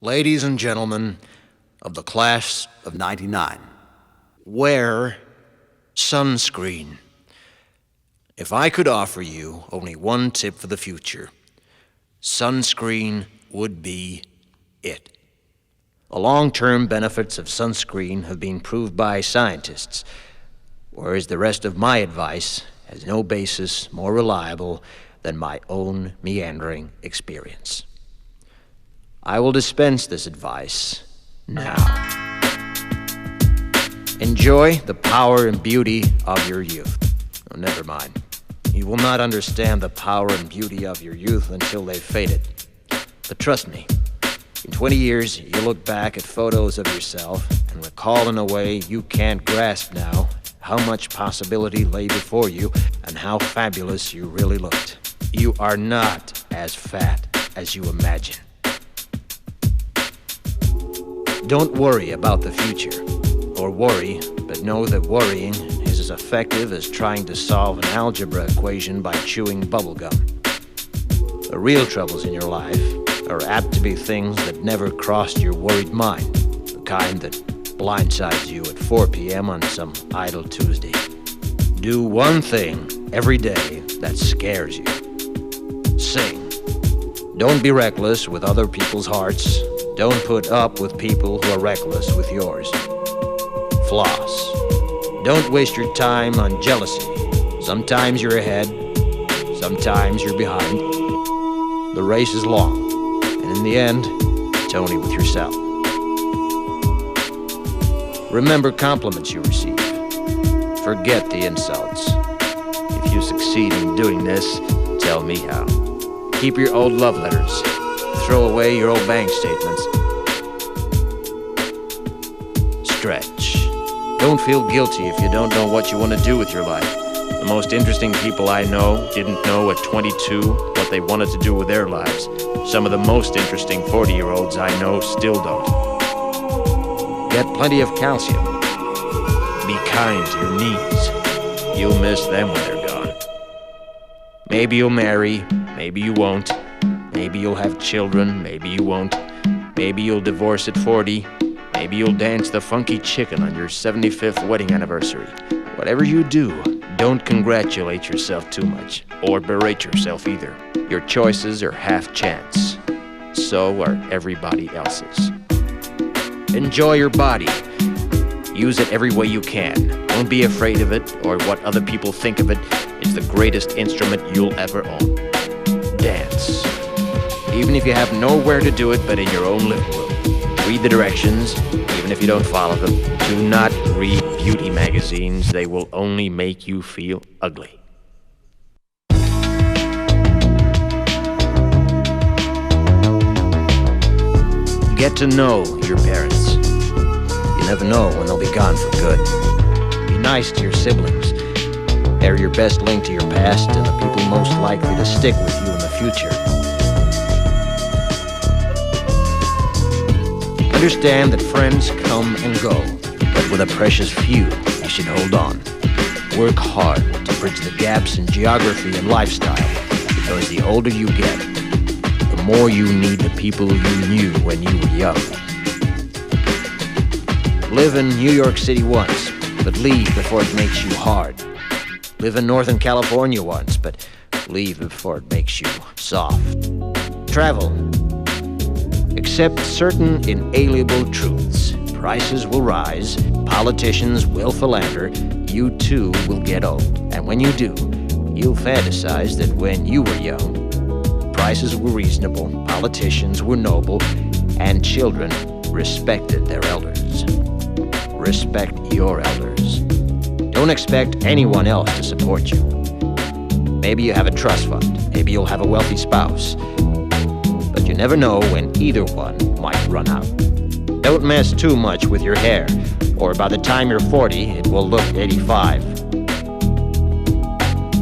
Ladies and gentlemen of the class of '99, wear sunscreen. If I could offer you only one tip for the future, sunscreen would be it. The long-term benefits of sunscreen have been proved by scientists, whereas the rest of my advice has no basis more reliable than my own meandering experience. I will dispense this advice now. Enjoy the power and beauty of your youth. Oh, never mind. You will not understand the power and beauty of your youth until they've faded. But trust me, in 20 years, you'll look back at photos of yourself and recall in a way you can't grasp now how much possibility lay before you and how fabulous you really looked. You are not as fat as you imagine. Don't worry about the future, or worry, but know that worrying is as effective as trying to solve an algebra equation by chewing bubblegum. The real troubles in your life are apt to be things that never crossed your worried mind, the kind that blindsides you at 4 p.m. on some idle Tuesday. Do one thing every day that scares you. Sing. Don't be reckless with other people's hearts. Don't put up with people who are reckless with yours. Floss. Don't waste your time on jealousy. Sometimes you're ahead, sometimes you're behind. The race is long, and in the end, it's only with yourself. Remember compliments you receive. Forget the insults. If you succeed in doing this, tell me how. Keep your old love letters. Throw away your old bank statements. Stretch. Don't feel guilty if you don't know what you want to do with your life. The most interesting people I know didn't know at 22 what they wanted to do with their lives. Some of the most interesting 40-year-olds I know still don't. Get plenty of calcium. Be kind to your knees. You'll miss them when they're gone. Maybe you'll marry, maybe you won't. Maybe you'll have children, maybe you won't. Maybe you'll divorce at 40. Maybe you'll dance the funky chicken on your 75th wedding anniversary. Whatever you do, don't congratulate yourself too much, or berate yourself either. Your choices are half chance. So are everybody else's. Enjoy your body. Use it every way you can. Don't be afraid of it, or what other people think of it is the greatest instrument you'll ever own. Dance. Even if you have nowhere to do it but in your own living room. Read the directions, even if you don't follow them. Do not read beauty magazines. They will only make you feel ugly. Get to know your parents. You never know when they'll be gone for good. Be nice to your siblings. They're your best link to your past and the people most likely to stick with you in the future. Understand that friends come and go, but with a precious few, you should hold on. Work hard to bridge the gaps in geography and lifestyle, because the older you get, the more you need the people you knew when you were young. Live in New York City once, but leave before it makes you hard. Live in Northern California once, but leave before it makes you soft. Travel. Accept certain inalienable truths. Prices will rise, politicians will philander, you too will get old. And when you do, you'll fantasize that when you were young, prices were reasonable, politicians were noble, and children respected their elders. Respect your elders. Don't expect anyone else to support you. Maybe you have a trust fund, maybe you'll have a wealthy spouse. But you never know when either one might run out. Don't mess too much with your hair, or by the time you're 40, it will look 85.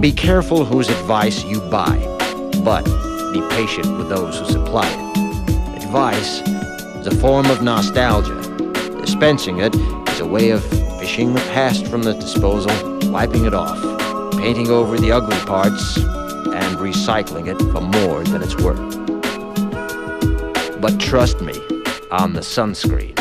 Be careful whose advice you buy, but be patient with those who supply it. Advice is a form of nostalgia. Dispensing it is a way of fishing the past from the disposal, wiping it off, painting over the ugly parts, and recycling it for more than it's worth. But trust me, on the sunscreen.